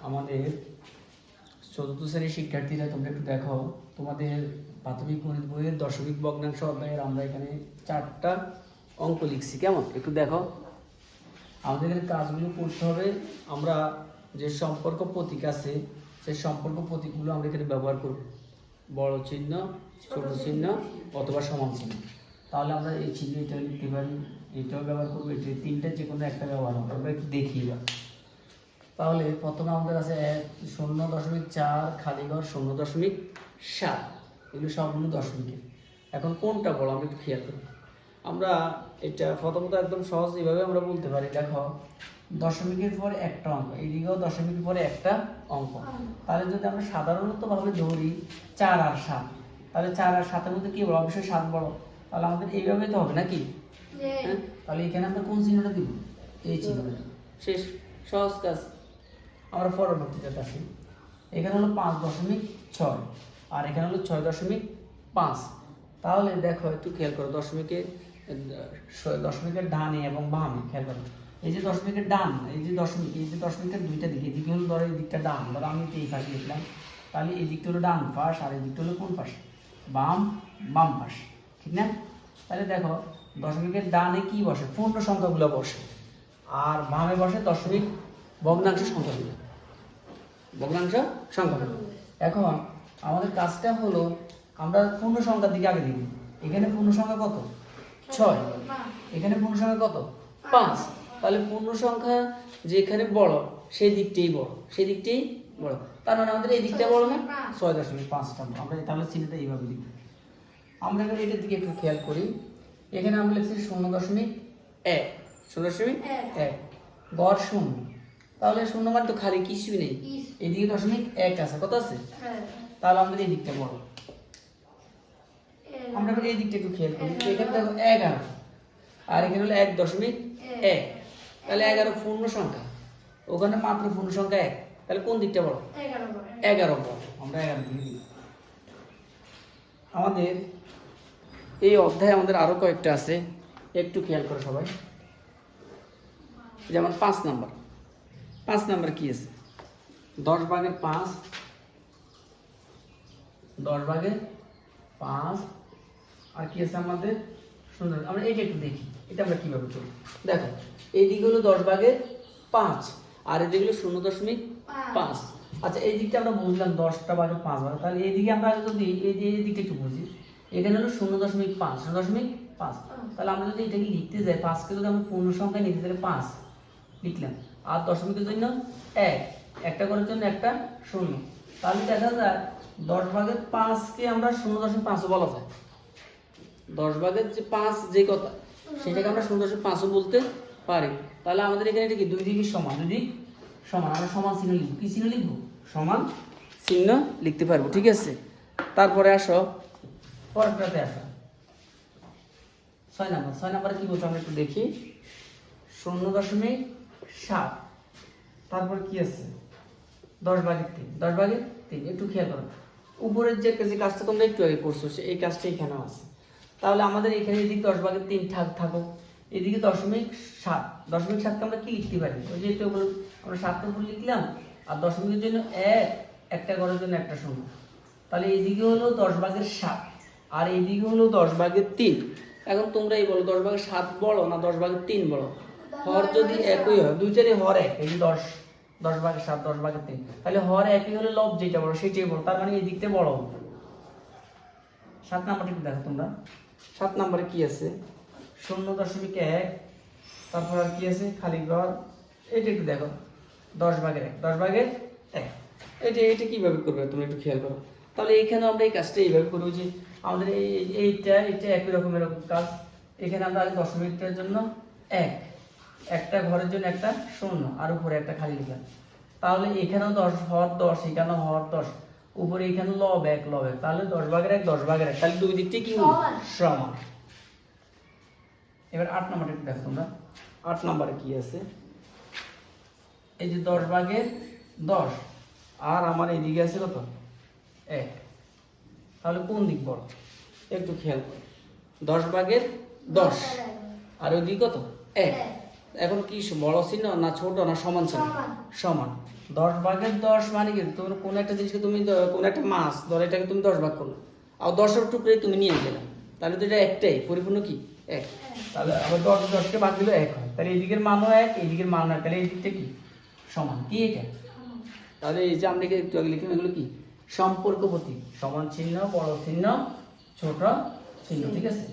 আমাদের চতুর্থ শ্রেণীর শিক্ষার্থীরা তোমরা একটু দেখো, তোমাদের প্রাথমিক গণিত বইয়ের দশমিক ভগ্নাংশ অধ্যায়ের আমরা এখানে 4টা অঙ্ক লিখছি। কেমন একটু দেখো, আমাদের এখানে কাজগুলো করতে হবে। আমরা যে সম্পর্ক প্রতীক আছে সেই সম্পর্ক প্রতীকগুলো আমরা এখানে ব্যবহার করব, বড় চিহ্ন, ছোট চিহ্ন অথবা সমান চিহ্ন। তাহলে আমরা এই চিহ্ন এটা লিখতে পারি, এটাও ব্যবহার করবো, এটা তিনটা যে কোনো একটা ব্যবহার হবে। আমরা একটু দেখি এবার। তাহলে প্রথমে আমাদের আছে 0.4 খালি ঘর 0.7, এগুলো সবগুলো দশমিকের। এখন কোনটা বড় আমরা একটু খেয়াল করি। আমরা এটা প্রথমত একদম সহজ এইভাবে আমরা বলতে পারি, দেখো দশমিকের পরে একটা অঙ্ক, এইদিকেও দশমিকের পরে একটা অঙ্ক। তাহলে যদি আমরা সাধারণত ভাবে ধরি 4 আর 7, তাহলে 4 আর 7-এর মধ্যে কি বড়? অবশ্যই 7 বড়। তাহলে আমাদের এইভাবে তো হবে নাকি? হ্যাঁ, তাহলে এখানে আমরা কোন চিহ্নটা দিব? এই চিহ্নটা। শেষ, সহজ কাজ। আমরা পরবর্তীতে আসি। এখানে হলো 5.6 আর এখানে হলো 6.5। তাহলে দেখো একটু খেয়াল করো, দশমিকের ডানে এবং বামে খেয়াল করো। এই যে দশমিকের ডান, এই যে দশমিকের দুইটা দিকে, এদিকে হলো ধরো এই দিকটা ডান, ধরো আমি এই পাশে লিখলাম, তাহলে এই দিকটা হলো ডান পাশ আর এই দিকটা হলো কোন পাশ? বাম পাশ, ঠিক না? তাহলে দেখো দশমিকের ডানে কি বসে? পূর্ণ সংখ্যাগুলো বসে, আর বামে বসে দশমিক ভগ্নাংশ সংখ্যাগুলো। এখন আমাদের কাজটা হলো আমরা পূর্ণ সংখ্যার দিকে আগে দিব। এখানে পূর্ণ সংখ্যা কত? 6, এখানে পূর্ণ সংখ্যা কত? 5। তাহলে পূর্ণ সংখ্যা যেখানে বড় সেই দিকটাই বড়, তার মানে আমাদের এই দিকটা বড় না? 6.5টা। আমরা তাহলে চিহ্নটা এইভাবে লিখব। আমরা এখানে এটার দিকে একটু খেয়াল করি। এখানে আমরা লিখছি 0.1 গড় 0। তাহলে 0 মানে তো খালি কিছুই নেই, এদিকে 0.1 আছে, কত আছে? তাহলে আমাদের এই দিকটা বড়। আমরা এই দিকটা একটু খেয়াল করি। এখানে দেখো 11 আর এখানে হলো 1.1, তাহলে 11 পূর্ণ সংখ্যা, ওখানে মাত্র পূর্ণ সংখ্যা 1। তাহলে কোন দিকটা বড়? 11 বড়। আমরা 11 দিকে দিই। আমাদের এই অধ্যায়ে আমাদের আরো কয়েকটা আছে, একটু খেয়াল করো সবাই। যেমন 5 নাম্বার কি আছে? 10/5, 10/5 আর কি আছে আমাদের? সুন্দর। আমরা এইটা একটু দেখি, এটা আমরা কিভাবে করব। দেখো এইদিকে হলো 10/5 আর এদিকে হলো 0.5। আচ্ছা, এই দিকটা আমরা বুঝলাম 10/5 ভাগ। তাহলে এইদিকে আমরা যদি এই দিকটা একটু বুঝি, এখানে হলো 0.5, তাহলে আমরা যদি এটাকে লিখতে যাই, 5কে যদি আমরা পূর্ণ সংখ্যা নিতে তাহলে 5 লিখলাম, আর দশমিকের জন্য 1, একটা করার জন্য একটা 0। তাহলে দেখা যায় 10/5কে আমরা 0.5 বলা যায়। 10/5 যে কথা, সেটাকে আমরা 0.5 বলতে পারি। তাহলে আমাদের এখানে এটা কি? দুই দিকে সমান, আমরা সমান চিহ্ন লিখব। কি চিহ্ন লিখব? সমান চিহ্ন লিখতে পারবো, ঠিক আছে? তারপরে আসো পরেরটাতে আসো, 6 নাম্বারে কি বলছো আমরা একটু দেখি। 0.7, তারপর কি আছে? 10/3 একটু খেয়াল করো। উপরের যে কাজটা তোমরা একটু আগে করছো, এই কাজটা এখানেও আছে। তাহলে আমাদের এখানে এদিকে 10/3 থাকো, এদিকে 0.7। 0.7কে আমরা কি লিখতে পারি? ওই যে এটা আমরা 7 উপর লিখলাম, আর দশমিকের জন্য 1, একটা করার জন্য একটা 0। তাহলে এইদিকে হলো 10/7 আর এইদিকে হলো 10/3। এখন তোমরাই বলো 10/7 বড় না 10/3 বড়? হর যদি একই হয়, দুইটারই হর এক, এই 10/7, 10/3, তাহলে হর একই হলে লব যেটা বড় সেটাই বড়, তার মানে এই দিকটা বড় হবে। 7 নাম্বারটা একটু দেখো তোমরা। 7 নাম্বারে কি আছে? 0.1, তারপর আর কি আছে? খালি ঘর। এটা একটু দেখো, 10/1, এটা কিভাবে করবে তুমি একটু খেয়াল করো। তাহলে এইখানে আমরা এই কাজটা এইভাবে করবো যে আমাদের এইটা একই রকমের কাজ। এখানে আমরা দশমিকটার জন্য 1, একটা ঘরের জন্য একটা 0 আর উপরে একটা খালি লিখলাম। তাহলে এখানেও 10 হর 10, এখানেও হর 10, উপরে এখানে লব 1, তাহলে 10/1, 10/1, তাহলে দুই দিকটাই কি সমান। এবার 8 নাম্বারটা একটু দেখো তোমরা। 8 নাম্বারে কি আছে? এই যে 10/10 আর আমার এইদিকে আছে কত? 1। তাহলে কোন দিক বড়? একটু খেয়াল করো। 10/10 আর ওইদিকে কত? 1। এখন কি বড় চিহ্ন না ছোট না সমান চিহ্ন? সমান। সমান। 10 ভাগের 10 মানে কি তোমার কোন একটা জিনিসকে তুমি কোন একটা মাছ ধরো, এটাকে তুমি 10 ভাগ করলো আর 10-এর টুকরে তুমি নিয়ে গেলে, তাহলে তো এটা একটাই পরিপূর্ণ কি এক। তাহলে আবার 10-10কে ভাগ দিলে 1 হয়, তাহলে এইদিকের মানও 1, এইদিকের মান 1, তাহলে এই দিকটা কি সমান, কি এটা? তাহলে এই যে আমরা একটু আগে লিখলাম এগুলো কি সম্পর্ক প্রতীক, সমান চিহ্ন, বড় চিহ্ন, ছোট চিহ্ন, ঠিক আছে।